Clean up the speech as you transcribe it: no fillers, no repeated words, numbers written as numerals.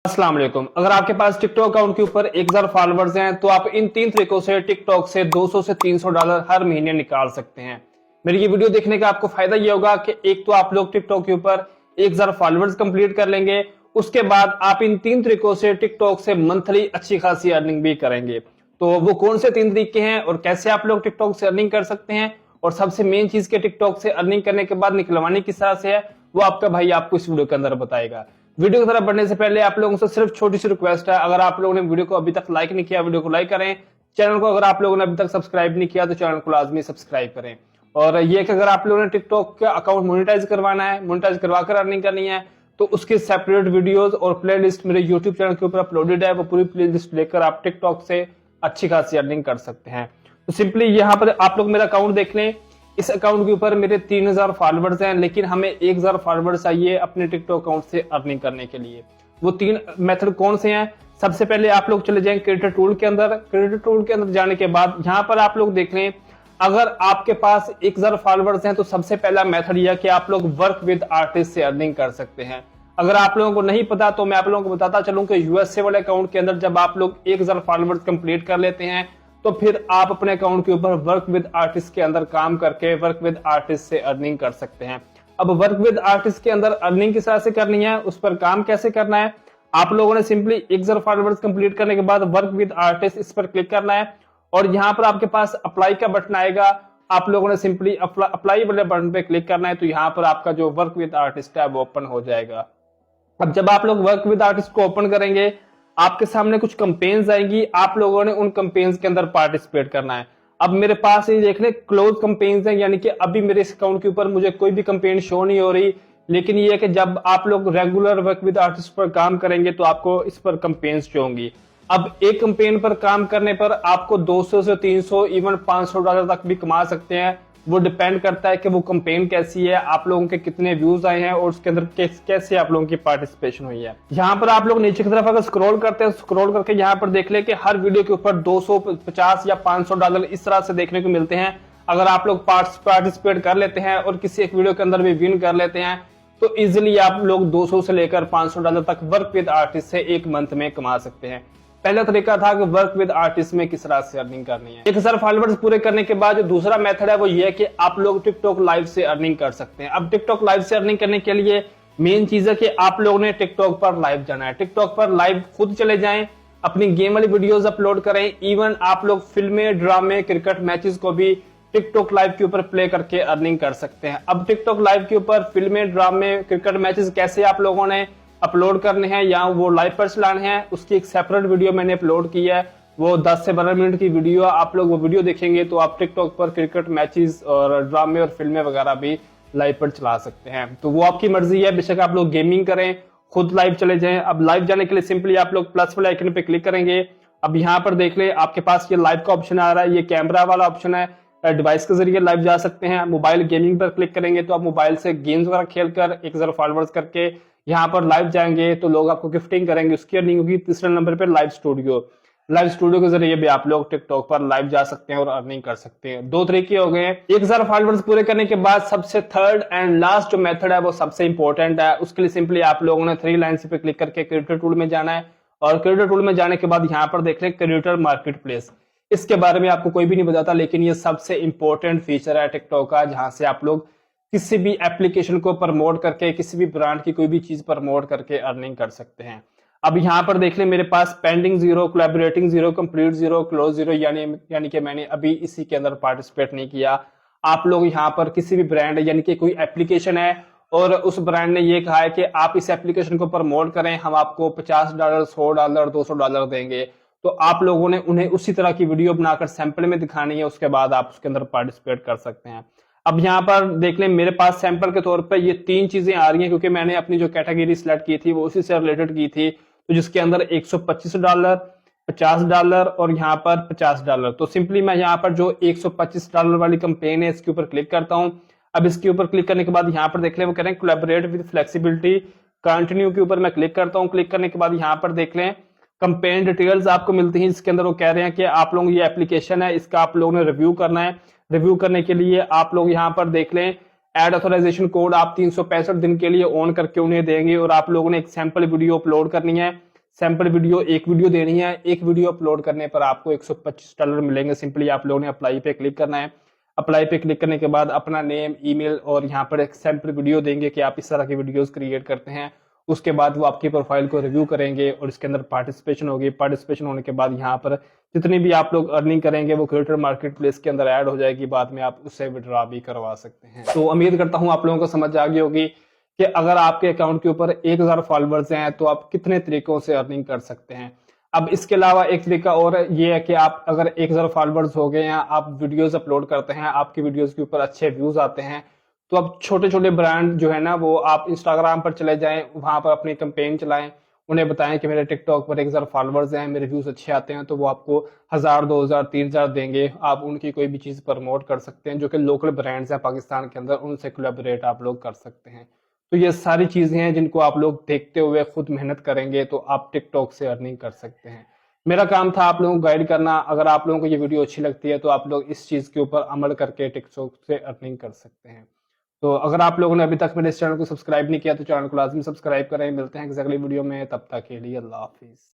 अस्सलाम वालेकुम। अगर आपके पास टिकटॉक अकाउंट के ऊपर 1000 फॉलोअर्स हैं तो आप इन 3 तरीकों से टिकटॉक से 200 से $300 हर महीने निकाल सकते हैं। मेरी ये वीडियो देखने का आपको फायदा ये होगा कि एक तो आप लोग टिकटॉक के ऊपर 1000 फॉलोअर्स कंप्लीट कर लेंगे, उसके बाद आप इन 3 तरीकों से टिकटॉक से मंथली अच्छी खासी अर्निंग भी करेंगे। तो वो कौन से 3 तरीके हैं और कैसे आप लोग टिकटॉक से अर्निंग कर सकते हैं और सबसे मेन चीज के टिकटॉक से अर्निंग करने के बाद निकलवानी किस तरह से है, वो आपका भाई आपको इस वीडियो के अंदर बताएगा। वीडियो की तरफ बढ़ने से पहले आप लोगों से सिर्फ छोटी सी रिक्वेस्ट है, अगर आप लोगों ने वीडियो को अभी तक लाइक नहीं किया वीडियो को लाइक करें, चैनल को अगर आप लोगों ने अभी तक सब्सक्राइब नहीं किया तो चैनल को लाजमी सब्सक्राइब करें। और ये कि अगर आप लोगों ने टिकटॉक का अकाउंट मोनेटाइज करवाना है, मोनेटाइज करवाकर अर्निंग करनी है, तो उसकी सेपरेट वीडियोस और प्लेलिस्ट मेरे यूट्यूब चैनल के ऊपर अपलोडेड है। वो पूरी प्लेलिस्ट लेकर आप टिकटॉक से अच्छी खासी अर्निंग कर सकते हैं। तो सिंपली यहाँ पर आप लोग मेरा अकाउंट देख लें। इस अकाउंट के ऊपर मेरे 3000 फॉलोअर्स हैं, लेकिन हमें 1000 फॉलोअर्स चाहिए अपने टिकटॉक अकाउंट से अर्निंग करने के लिए। वो 3 मेथड कौन से हैं? सबसे पहले आप लोग चले जाएं क्रिएटर टूल के अंदर। क्रिएटर टूल के अंदर जाने के बाद यहाँ पर आप लोग देख लें, अगर आपके पास 1000 फॉलोअर्स हैं तो सबसे पहला मेथड यह कि आप लोग वर्क विद आर्टिस्ट से अर्निंग कर सकते हैं। अगर आप लोगों को नहीं पता तो मैं आप लोगों को बताता चलूं कि यूएसए वाले अकाउंट के अंदर जब आप लोग 1000 फॉलोअर्स कंप्लीट कर लेते हैं तो फिर आप अपने अकाउंट के ऊपर वर्क विद आर्टिस्ट के अंदर काम करके वर्क विद आर्टिस्ट से अर्निंग कर सकते हैं। अब वर्क विद आर्टिस्ट के अंदर अर्निंग किस तरह से करनी है, उस पर काम कैसे करना है, आप लोगों ने सिंपली 1000 फॉलोअर्स कंप्लीट करने के बाद वर्क विद आर्टिस्ट इस पर क्लिक करना है और यहाँ पर आपके पास अप्लाई का बटन आएगा। आप लोगों ने सिंपली अप्लाई वाले बटन पे क्लिक करना है तो यहाँ पर आपका जो वर्क विद आर्टिस्ट है वो ओपन हो जाएगा। अब जब आप लोग वर्क विद आर्टिस्ट को ओपन करेंगे आपके सामने कुछ कंपेन्स आएंगी, आप लोगों ने उन कंपेन्स के अंदर पार्टिसिपेट करना है। अब मेरे पास ये देख लें क्लोज कंपेन्स हैं, यानी कि अभी मेरे इस अकाउंट के ऊपर मुझे कोई भी कंपेन शो नहीं हो रही, लेकिन ये है कि जब आप लोग रेगुलर वर्क विद आर्टिस्ट पर काम करेंगे तो आपको इस पर कंपेन्स शो होंगी। अब एक कंपेन पर काम करने पर आपको 200 से 300 इवन $500 तक भी कमा सकते हैं। वो डिपेंड करता है कि वो कंपेन कैसी है, आप लोगों के कितने व्यूज आए हैं और उसके अंदर कैसे आप लोगों की पार्टिसिपेशन हुई है। यहाँ पर आप लोग नीचे की तरफ अगर स्क्रॉल करते हैं, स्क्रॉल करके यहाँ पर देख ले कि हर वीडियो के ऊपर 250 या $500 इस तरह से देखने को मिलते हैं। अगर आप लोग पार्टिसिपेट कर लेते हैं और किसी एक वीडियो के अंदर भी विन कर लेते हैं तो इजिली आप लोग 200 से लेकर $500 तक वर्क विद आर्टिस्ट से एक मंथ में कमा सकते हैं। पहला तरीका था कि वर्क विद आर्टिस्ट में किस तरह से अर्निंग करनी है। 1000 फॉलोअर्स पूरे करने के बाद जो दूसरा मेथड है वो ये है कि आप लोग टिकटॉक लाइव से अर्निंग कर सकते हैं। अब टिकटॉक लाइव से अर्निंग करने के लिए मेन चीज है कि आप लोगों ने टिकटॉक पर लाइव जाना है। टिकटॉक पर लाइव खुद चले जाएं, अपनी गेम वाली वीडियोस अपलोड करें, इवन आप लोग फिल्में, ड्रामे, क्रिकेट मैचेस को भी टिकटॉक लाइव के ऊपर प्ले करके अर्निंग कर सकते हैं। अब टिकटॉक लाइव के ऊपर फिल्में, ड्रामे, क्रिकेट मैचेस कैसे आप लोगों ने अपलोड करने हैं या वो लाइव पर चलाने हैं, उसकी एक सेपरेट वीडियो मैंने अपलोड की है। वो 10 से 12 मिनट की वीडियो, आप लोग वो वीडियो देखेंगे तो आप टिकटॉक पर क्रिकेट मैचेस और ड्रामे और फिल्में वगैरह भी लाइव पर चला सकते हैं। तो वो आपकी मर्जी है, बेशक आप लोग गेमिंग करें, खुद लाइव चले जाएं। अब लाइव जाने के लिए सिंपली आप लोग प्लस वाले आइकन पे क्लिक करेंगे। अब यहाँ पर देख ले आपके पास ये लाइव का ऑप्शन आ रहा है, ये कैमरा वाला ऑप्शन है, डिवाइस के जरिए लाइव जा सकते हैं। मोबाइल गेमिंग पर क्लिक करेंगे तो आप मोबाइल से गेम्स वगैरह खेलकर 1000 फॉलोअर्स करके यहाँ पर लाइव जाएंगे तो लोग आपको गिफ्टिंग करेंगे, उसकी अर्निंग होगी। तीसरे नंबर पे लाइव स्टूडियो के जरिए भी आप लोग टिकटॉक पर लाइव जा सकते हैं और अर्निंग कर सकते हैं। 2 तरीके हो गए। 1000 फॉलोअर्स पूरे करने के बाद सबसे थर्ड एंड लास्ट जो मेथड है वो सबसे इंपॉर्टेंट है। उसके लिए सिंपली आप लोगों ने 3 लाइन्स पे क्लिक करके क्रिएटर टूल में जाना है और क्रिएटर टूल में जाने के बाद यहाँ पर देख लें क्रिएटर मार्केट प्लेस। इसके बारे में आपको कोई भी नहीं बताता, लेकिन ये सबसे इंपॉर्टेंट फीचर है टिकटॉक का, जहां से आप लोग किसी भी एप्लीकेशन को प्रमोट करके, किसी भी ब्रांड की कोई भी चीज प्रमोट करके अर्निंग कर सकते हैं। अब यहाँ पर देख ले मेरे पास पेंडिंग 0, कोलैबोरेटिंग 0, कंप्लीट 0, क्लोज 0, यानी कि मैंने अभी इसी के अंदर पार्टिसिपेट नहीं किया। आप लोग यहाँ पर किसी भी ब्रांड यानी कि कोई एप्लीकेशन है और उस ब्रांड ने ये कहा है कि आप इस एप्लीकेशन को प्रमोट करें, हम आपको $50, $100, $200 देंगे, तो आप लोगों ने उन्हें उसी तरह की वीडियो बनाकर सैंपल में दिखानी है, उसके बाद आप उसके अंदर पार्टिसिपेट कर सकते हैं। अब यहाँ पर देख लें मेरे पास सैंपल के तौर पर ये 3 चीजें आ रही हैं, क्योंकि मैंने अपनी जो कैटेगरी सिलेक्ट की थी वो उसी से रिलेटेड की थी। तो जिसके अंदर $125, $50 और यहाँ पर $50। तो सिंपली मैं यहाँ पर जो $125 वाली कंपेन है इसके ऊपर क्लिक करता हूँ। अब इसके ऊपर क्लिक करने के बाद यहाँ पर देख लें वो कह रहे हैं कोलैबोरेट विद फ्लेक्सिबिलिटी, कंटिन्यू के ऊपर मैं क्लिक करता हूँ। क्लिक करने के बाद यहाँ पर देख लें कंपेन डिटेल्स आपको मिलती हैं, जिसके अंदर वो कह रहे हैं कि आप लोग ये एप्लीकेशन है इसका आप लोगों ने रिव्यू करना है। रिव्यू करने के लिए आप लोग यहाँ पर देख लें एड ऑथराइजेशन कोड आप 365 दिन के लिए ऑन करके उन्हें देंगे और आप लोगों ने एक सैंपल वीडियो अपलोड करनी है। सैंपल वीडियो एक वीडियो देनी है। एक वीडियो अपलोड करने पर आपको $125 मिलेंगे। सिंपली आप लोगों ने अप्लाई पे क्लिक करना है। अप्लाई पे क्लिक करने के बाद अपना नेम, ईमेल और यहाँ पर एक सैंपल वीडियो देंगे कि आप इस तरह की वीडियोस क्रिएट करते हैं। उसके बाद वो आपकी प्रोफाइल को रिव्यू करेंगे और इसके अंदर पार्टिसिपेशन होगी। पार्टिसिपेशन होने के बाद यहाँ पर जितनी भी आप लोग अर्निंग करेंगे वो क्रिएटर मार्केट प्लेस के अंदर ऐड हो जाएगी। बाद में आप उससे विड्रॉ भी करवा सकते हैं। तो उम्मीद करता हूँ आप लोगों को समझ आ गई होगी कि अगर आपके अकाउंट के ऊपर 1000 फॉलोअर्स हैं तो आप कितने तरीकों से अर्निंग कर सकते हैं। अब इसके अलावा एक तरीका और ये है कि आप अगर 1000 फॉलोअर्स हो गए हैं, आप वीडियोस अपलोड करते हैं, आपकी वीडियोस के ऊपर अच्छे व्यूज आते हैं, तो अब छोटे छोटे ब्रांड जो है ना वो आप इंस्टाग्राम पर चले जाएं, वहां पर अपनी कैंपेन चलाएं, उन्हें बताएं कि मेरे टिकटॉक पर 1000 फॉलोअर्स हैं, मेरे व्यूज अच्छे आते हैं, तो वो आपको 1000, 2000, 3000 देंगे। आप उनकी कोई भी चीज प्रमोट कर सकते हैं जो कि लोकल ब्रांड्स हैं पाकिस्तान के अंदर, उनसे कोलैबोरेट आप लोग कर सकते हैं। तो ये सारी चीजें हैं जिनको आप लोग देखते हुए खुद मेहनत करेंगे तो आप टिकटॉक से अर्निंग कर सकते हैं। मेरा काम था आप लोगों को गाइड करना। अगर आप लोगों को ये वीडियो अच्छी लगती है तो आप लोग इस चीज के ऊपर अमल करके टिकटॉक से अर्निंग कर सकते हैं। तो अगर आप लोगों ने अभी तक मेरे इस चैनल को सब्सक्राइब नहीं किया तो चैनल को लाजमी सब्सक्राइब करें। मिलते हैं अगली वीडियो में, तब तक के लिए अल्लाह हाफिज।